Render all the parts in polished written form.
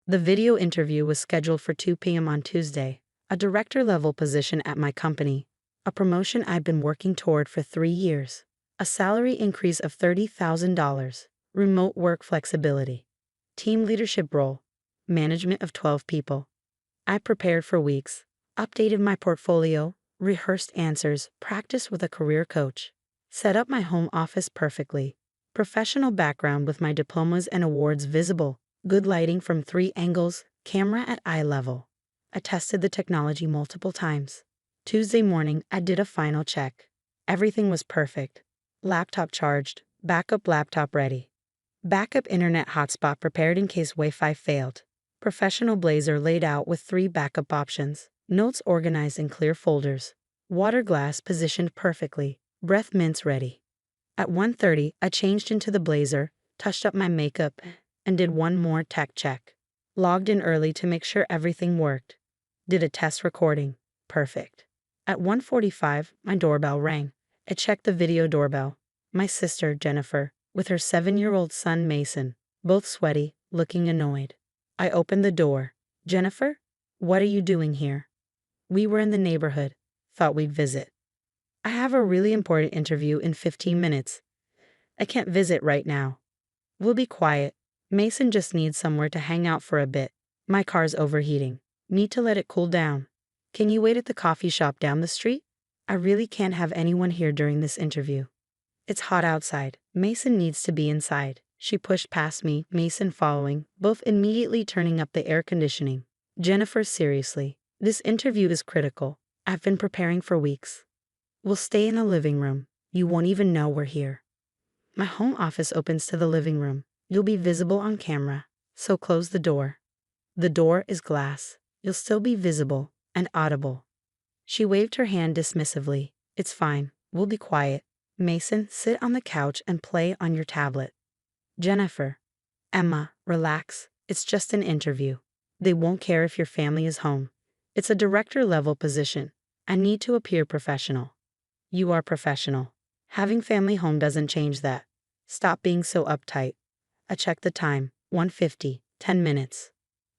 The video interview was scheduled for 2 p.m. on Tuesday, a director-level position at my company, a promotion I'd been working toward for 3 years, a salary increase of $30,000, remote work flexibility, team leadership role, management of 12 people. I prepared for weeks, updated my portfolio, rehearsed answers, practiced with a career coach, set up my home office perfectly, professional background with my diplomas and awards visible, good lighting from 3 angles, camera at eye level. I tested the technology multiple times. Tuesday morning, I did a final check. Everything was perfect. Laptop charged, backup laptop ready. Backup internet hotspot prepared in case Wi-Fi failed. Professional blazer laid out with 3 backup options. Notes organized in clear folders. Water glass positioned perfectly. Breath mints ready. At 1:30, I changed into the blazer, touched up my makeup, and did one more tech check. Logged in early to make sure everything worked. Did a test recording. Perfect. At 1:45, my doorbell rang. I checked the video doorbell. My sister, Jennifer, with her 7-year-old son, Mason, both sweaty, looking annoyed. I opened the door. Jennifer? What are you doing here? We were in the neighborhood. Thought we'd visit. I have a really important interview in 15 minutes. I can't visit right now. We'll be quiet. Mason just needs somewhere to hang out for a bit. My car's overheating. Need to let it cool down. Can you wait at the coffee shop down the street? I really can't have anyone here during this interview. It's hot outside. Mason needs to be inside. She pushed past me, Mason following, both immediately turning up the air conditioning. Jennifer, seriously, this interview is critical. I've been preparing for weeks. We'll stay in the living room. You won't even know we're here. My home office opens to the living room. You'll be visible on camera, so close the door. The door is glass. You'll still be visible and audible. She waved her hand dismissively. It's fine. We'll be quiet. Mason, sit on the couch and play on your tablet. Jennifer. Emma, relax. It's just an interview. They won't care if your family is home. It's a director-level position. I need to appear professional. You are professional. Having family home doesn't change that. Stop being so uptight. I checked the time. 1:50. 10 minutes.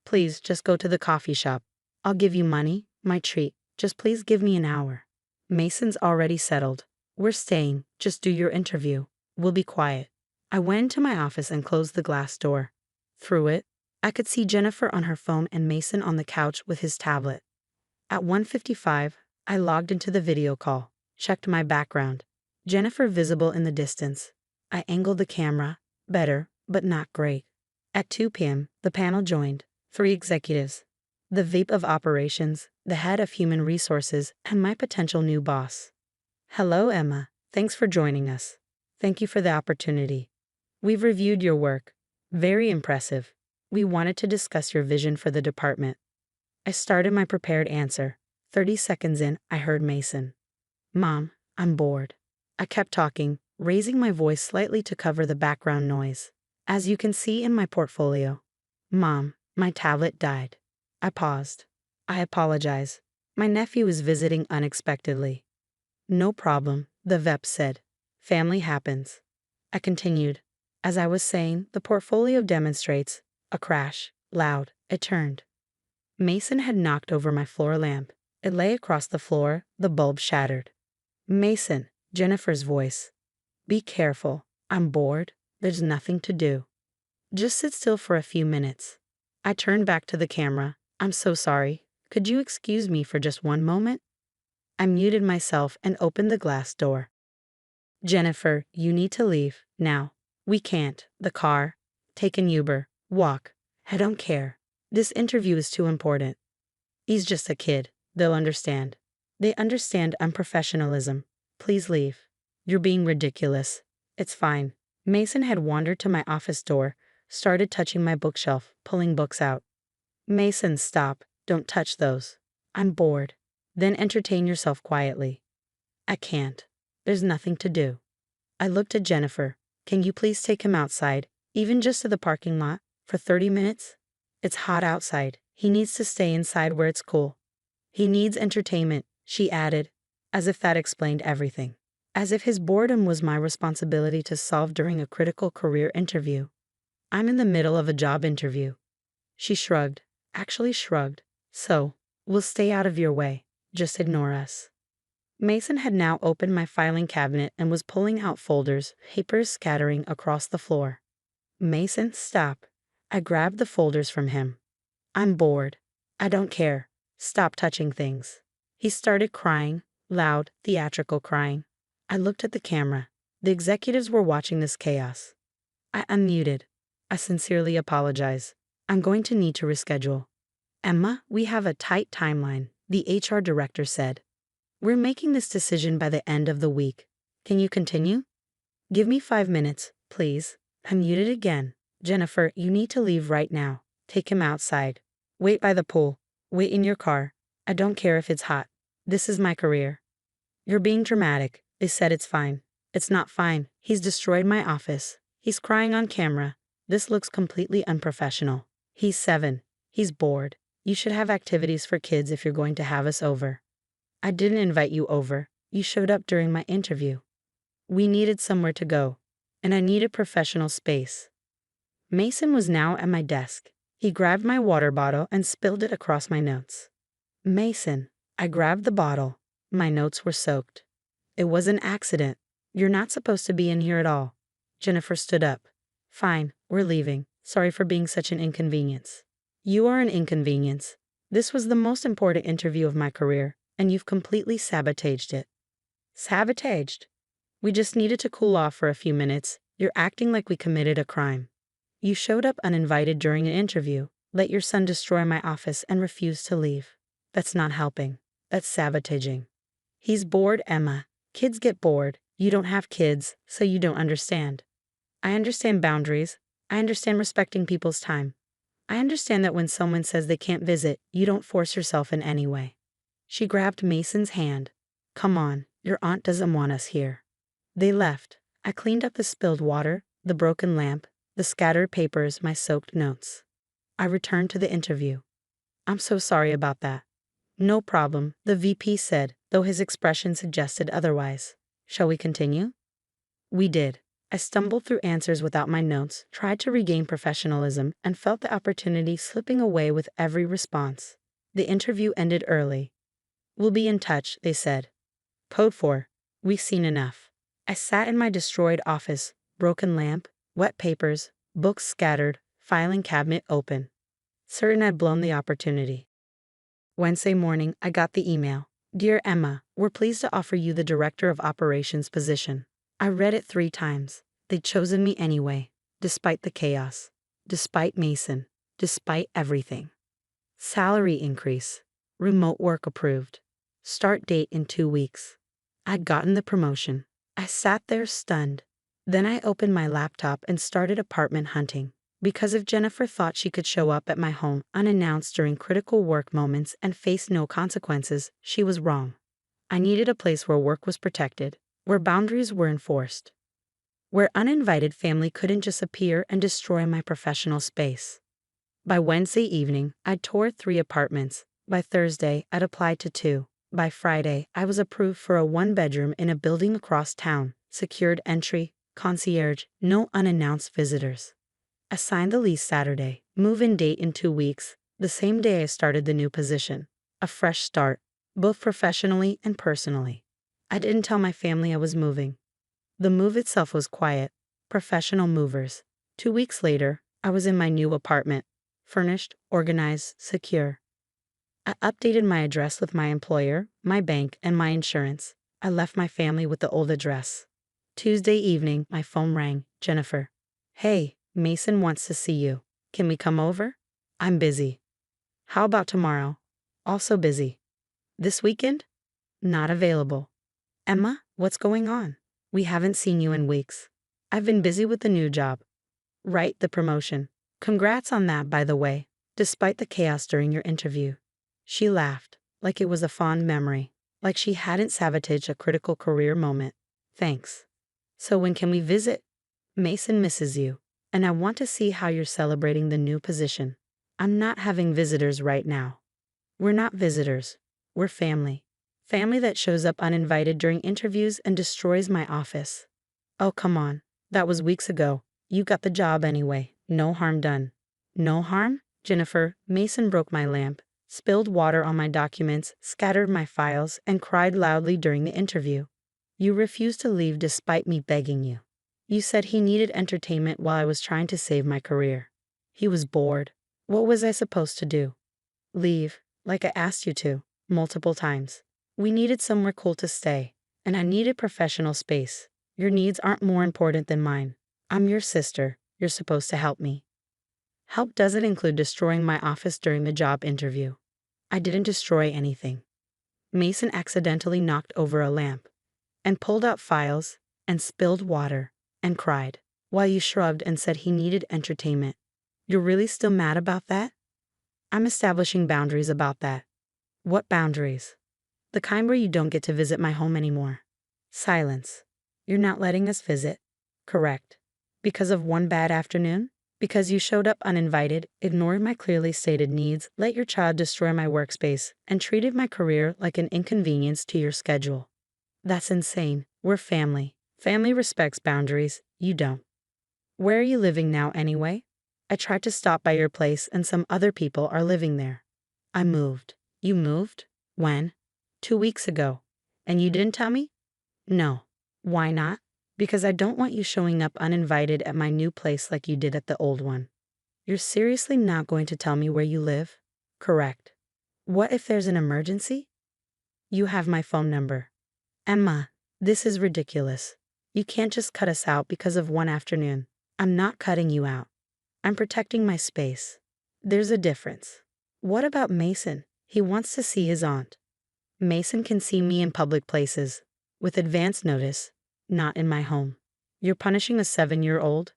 Please, just go to the coffee shop. I'll give you money, my treat. Just please give me an hour. Mason's already settled. We're staying. Just do your interview. We'll be quiet. I went into my office and closed the glass door. Through it, I could see Jennifer on her phone and Mason on the couch with his tablet. At 1:55, I logged into the video call, checked my background. Jennifer visible in the distance. I angled the camera. Better, but not great. At 2 p.m., the panel joined. 3 executives. The VP of Operations, the head of Human Resources, and my potential new boss. Hello, Emma. Thanks for joining us. Thank you for the opportunity. We've reviewed your work. Very impressive. We wanted to discuss your vision for the department. I started my prepared answer. 30 seconds in, I heard Mason. Mom, I'm bored. I kept talking, raising my voice slightly to cover the background noise. As you can see in my portfolio. Mom, my tablet died. I paused. I apologize. My nephew is visiting unexpectedly. No problem, the VEP said. Family happens. I continued. As I was saying, the portfolio demonstrates a crash, loud. It turned. Mason had knocked over my floor lamp. It lay across the floor, the bulb shattered. Mason, Jennifer's voice. Be careful. I'm bored. There's nothing to do. Just sit still for a few minutes. I turned back to the camera. I'm so sorry. Could you excuse me for just one moment? I muted myself and opened the glass door. Jennifer, you need to leave, now. We can't. The car. Take an Uber. Walk. I don't care. This interview is too important. He's just a kid. They'll understand. They understand unprofessionalism. Please leave. You're being ridiculous. It's fine. Mason had wandered to my office door, started touching my bookshelf, pulling books out. Mason, stop. Don't touch those. I'm bored. Then entertain yourself quietly. I can't. There's nothing to do. I looked at Jennifer. Can you please take him outside, even just to the parking lot, for 30 minutes? It's hot outside. He needs to stay inside where it's cool. He needs entertainment, she added, as if that explained everything. As if his boredom was my responsibility to solve during a critical career interview. I'm in the middle of a job interview. She shrugged. Actually shrugged. So, we'll stay out of your way. Just ignore us. Mason had now opened my filing cabinet and was pulling out folders, papers scattering across the floor. Mason, stop. I grabbed the folders from him. I'm bored. I don't care. Stop touching things. He started crying, loud, theatrical crying. I looked at the camera. The executives were watching this chaos. I unmuted. I sincerely apologize. I'm going to need to reschedule. Emma, we have a tight timeline, the HR director said. We're making this decision by the end of the week. Can you continue? Give me 5 minutes, please. I muted again. Jennifer, you need to leave right now. Take him outside. Wait by the pool. Wait in your car. I don't care if it's hot. This is my career. You're being dramatic. They said it's fine. It's not fine. He's destroyed my office. He's crying on camera. This looks completely unprofessional. He's 7. He's bored. You should have activities for kids if you're going to have us over. I didn't invite you over. You showed up during my interview. We needed somewhere to go, and I needed professional space. Mason was now at my desk. He grabbed my water bottle and spilled it across my notes. Mason, I grabbed the bottle. My notes were soaked. It was an accident. You're not supposed to be in here at all. Jennifer stood up. Fine, we're leaving. Sorry for being such an inconvenience. You are an inconvenience. This was the most important interview of my career, and you've completely sabotaged it. Sabotaged? We just needed to cool off for a few minutes. You're acting like we committed a crime. You showed up uninvited during an interview, let your son destroy my office, and refused to leave. That's not helping. That's sabotaging. He's bored, Emma. Kids get bored. You don't have kids, so you don't understand. I understand boundaries. I understand respecting people's time. I understand that when someone says they can't visit, you don't force yourself in any way. She grabbed Mason's hand. Come on, your aunt doesn't want us here. They left. I cleaned up the spilled water, the broken lamp, the scattered papers, my soaked notes. I returned to the interview. I'm so sorry about that. No problem, the VP said, though his expression suggested otherwise. Shall we continue? We did. I stumbled through answers without my notes, tried to regain professionalism, and felt the opportunity slipping away with every response. The interview ended early. We'll be in touch, they said. Code 4. We've seen enough. I sat in my destroyed office, broken lamp, wet papers, books scattered, filing cabinet open. Certain I'd blown the opportunity. Wednesday morning, I got the email. Dear Emma, we're pleased to offer you the Director of Operations position. I read it 3 times. They'd chosen me anyway, despite the chaos, despite Mason, despite everything. Salary increase. Remote work approved. Start date in 2 weeks. I'd gotten the promotion. I sat there stunned. Then I opened my laptop and started apartment hunting. Because if Jennifer thought she could show up at my home unannounced during critical work moments and face no consequences, she was wrong. I needed a place where work was protected, where boundaries were enforced, where uninvited family couldn't just appear and destroy my professional space. By Wednesday evening, I'd toured 3 apartments. By Thursday, I'd applied to 2. By Friday, I was approved for a 1-bedroom in a building across town, secured entry, concierge, no unannounced visitors. I signed the lease Saturday, move-in date in 2 weeks, the same day I started the new position. A fresh start, both professionally and personally. I didn't tell my family I was moving. The move itself was quiet. Professional movers. 2 weeks later, I was in my new apartment. Furnished, organized, secure. I updated my address with my employer, my bank, and my insurance. I left my family with the old address. Tuesday evening, my phone rang. Jennifer. Hey, Mason wants to see you. Can we come over? I'm busy. How about tomorrow? Also busy. This weekend? Not available. Emma, what's going on? We haven't seen you in weeks. I've been busy with the new job. Right, the promotion. Congrats on that, by the way, despite the chaos during your interview. She laughed, like it was a fond memory, like she hadn't sabotaged a critical career moment. Thanks. So when can we visit? Mason misses you, and I want to see how you're celebrating the new position. I'm not having visitors right now. We're not visitors. We're family. Family that shows up uninvited during interviews and destroys my office. Oh, come on. That was weeks ago. You got the job anyway. No harm done. No harm? Jennifer, Mason broke my lamp, spilled water on my documents, scattered my files, and cried loudly during the interview. You refused to leave despite me begging you. You said he needed entertainment while I was trying to save my career. He was bored. What was I supposed to do? Leave, like I asked you to, multiple times. We needed somewhere cool to stay, and I needed professional space. Your needs aren't more important than mine. I'm your sister. You're supposed to help me. Help doesn't include destroying my office during the job interview. I didn't destroy anything. Mason accidentally knocked over a lamp, and pulled out files, and spilled water, and cried, while you shrugged and said he needed entertainment. You're really still mad about that? I'm establishing boundaries about that. What boundaries? The kind where you don't get to visit my home anymore. Silence. You're not letting us visit. Correct. Because of one bad afternoon? Because you showed up uninvited, ignored my clearly stated needs, let your child destroy my workspace, and treated my career like an inconvenience to your schedule. That's insane. We're family. Family respects boundaries. You don't. Where are you living now anyway? I tried to stop by your place and some other people are living there. I moved. You moved? When? 2 weeks ago. And you didn't tell me? No. Why not? Because I don't want you showing up uninvited at my new place like you did at the old one. You're seriously not going to tell me where you live? Correct. What if there's an emergency? You have my phone number. Emma, this is ridiculous. You can't just cut us out because of one afternoon. I'm not cutting you out. I'm protecting my space. There's a difference. What about Mason? He wants to see his aunt. Mason can see me in public places, with advance notice, not in my home. You're punishing a 7-year-old?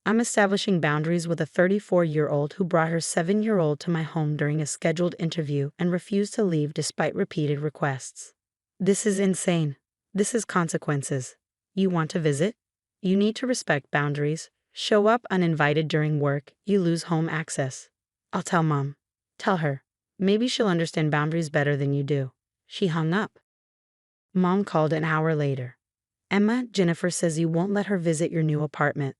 I'm establishing boundaries with a 34-year-old who brought her 7-year-old to my home during a scheduled interview and refused to leave despite repeated requests. This is insane. This is consequences. You want to visit? You need to respect boundaries. Show up uninvited during work, you lose home access. I'll tell Mom. Tell her. Maybe she'll understand boundaries better than you do. She hung up. Mom called an hour later. Emma, Jennifer says you won't let her visit your new apartment.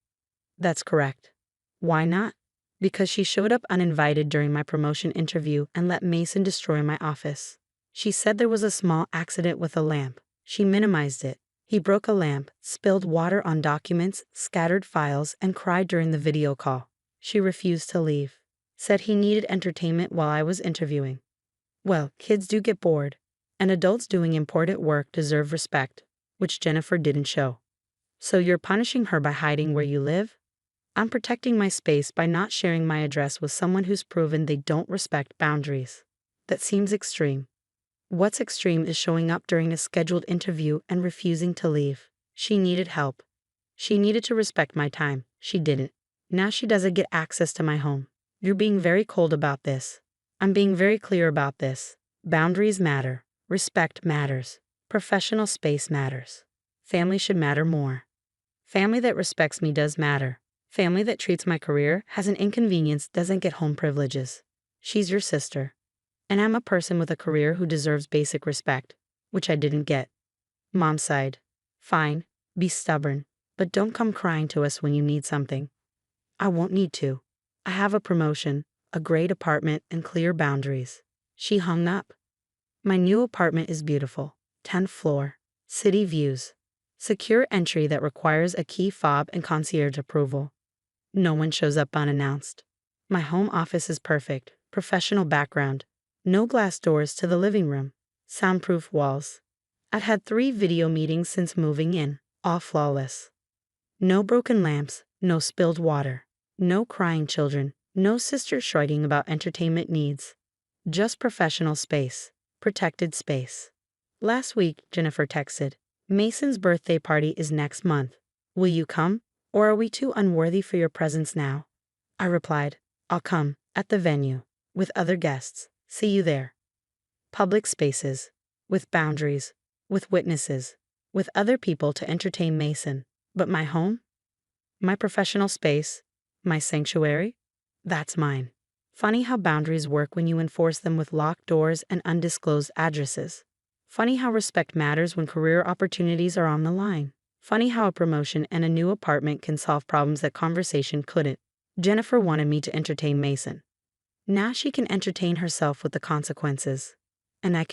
That's correct. Why not? Because she showed up uninvited during my promotion interview and let Mason destroy my office. She said there was a small accident with a lamp. She minimized it. He broke a lamp, spilled water on documents, scattered files, and cried during the video call. She refused to leave. Said he needed entertainment while I was interviewing. Well, kids do get bored, and adults doing important work deserve respect, which Jennifer didn't show. So you're punishing her by hiding where you live? I'm protecting my space by not sharing my address with someone who's proven they don't respect boundaries. That seems extreme. What's extreme is showing up during a scheduled interview and refusing to leave. She needed help. She needed to respect my time. She didn't. Now she doesn't get access to my home. You're being very cold about this. I'm being very clear about this. Boundaries matter. Respect matters. Professional space matters. Family should matter more. Family that respects me does matter. Family that treats my career as an inconvenience doesn't get home privileges. She's your sister. And I'm a person with a career who deserves basic respect, which I didn't get. Mom sighed. Fine, be stubborn, but don't come crying to us when you need something. I won't need to. I have a promotion, a great apartment, and clear boundaries. She hung up. My new apartment is beautiful. 10th floor. City views. Secure entry that requires a key fob and concierge approval. No one shows up unannounced. My home office is perfect. Professional background. No glass doors to the living room. Soundproof walls. I've had 3 video meetings since moving in, all flawless. No broken lamps, no spilled water. No crying children, no sisters shrugging about entertainment needs. Just professional space. Protected space. Last week, Jennifer texted, Mason's birthday party is next month. Will you come? Or are we too unworthy for your presence now? I replied, I'll come, at the venue, with other guests. See you there. Public spaces. With boundaries. With witnesses. With other people to entertain Mason. But my home? My professional space? My sanctuary? That's mine. Funny how boundaries work when you enforce them with locked doors and undisclosed addresses. Funny how respect matters when career opportunities are on the line. Funny how a promotion and a new apartment can solve problems that conversation couldn't. Jennifer wanted me to entertain Mason. Now she can entertain herself with the consequences. And I can